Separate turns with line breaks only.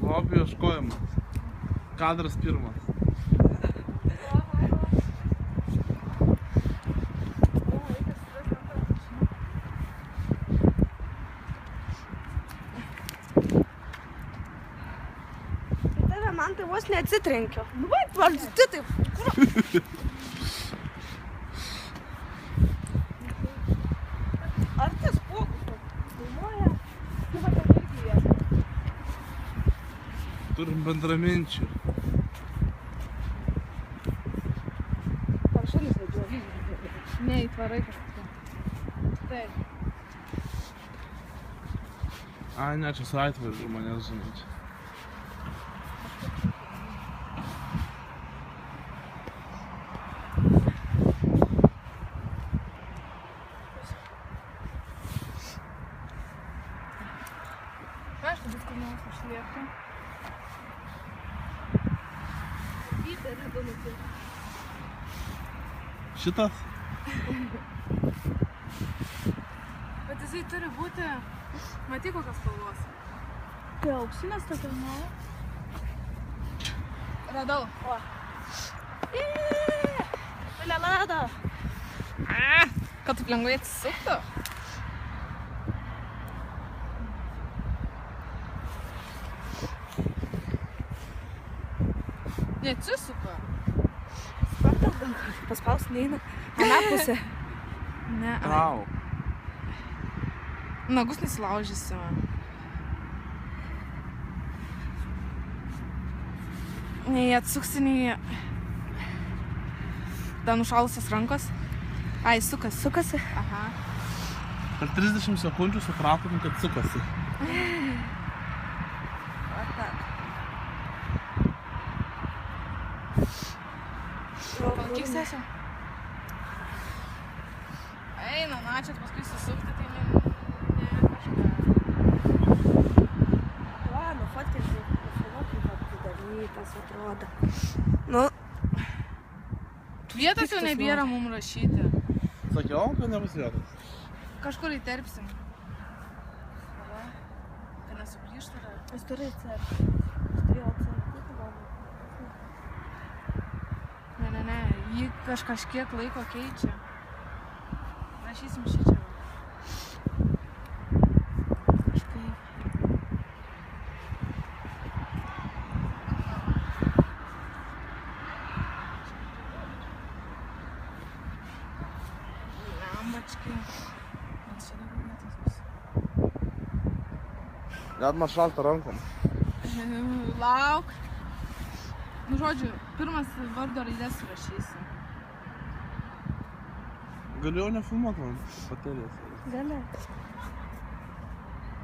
Lobių ieškojimas. Kadras pirmas.
Man tai vos neatsitrenkiu. Nu, bet, valdyti taip. Ar tas pokus filmuoja? Nu, va, ten irgi jie.
Turim bendraminčių.
Ar šalis vedžioja?
Ne, įtvarai kažkokie. Taip.
Ai, ne, čia su atvežu manęs, žinai.
Aišku, bus kur nors išliekti.
Vyterį du nupirkti.
Šitas?
Bet jisai turi būti... Matai kokios spalvos.
Tai auksinės tokios, nu?
Radau.
O. Lelada.
Kad taip lengvai atsisuktų. Neatsisuka.
Spartas gal paspaus neina. Ana pusė.
Ne.
Trau.
Nagus nesilaužysi. Nei atsuksi, nei... Dar nušalusios rankos. Ai, sukasi.
Sukasi.
Aha.
Per 30 sekundžių supratom, kad sukasi.
Va tak.
Kiek sesio? Eina, na, čia paskui susukti, tai ne kažką.
Va, nufotkinti, nufilmuoti, kaip atidarytas atrodo. Nu.
Vietos jau nebėra mums rašyti.
Sakiau, kad nebus vietos.
Kažkur įterpsim. Va. Tai nesuplyšta dar.
Jis turi atsargti. Jis turėjo atsargti, galbūt.
Ne. Jį kažkiek laiko keičia. Rašysim šičia. Kažkaip. Lambački. Čia dabar vietos bus.
Net man šalta rankom.
Lauk. Nu, žodžiu, pirmas vardo raidės rašysim.
Galiu jau nefilmuot man baterijas.
Gali.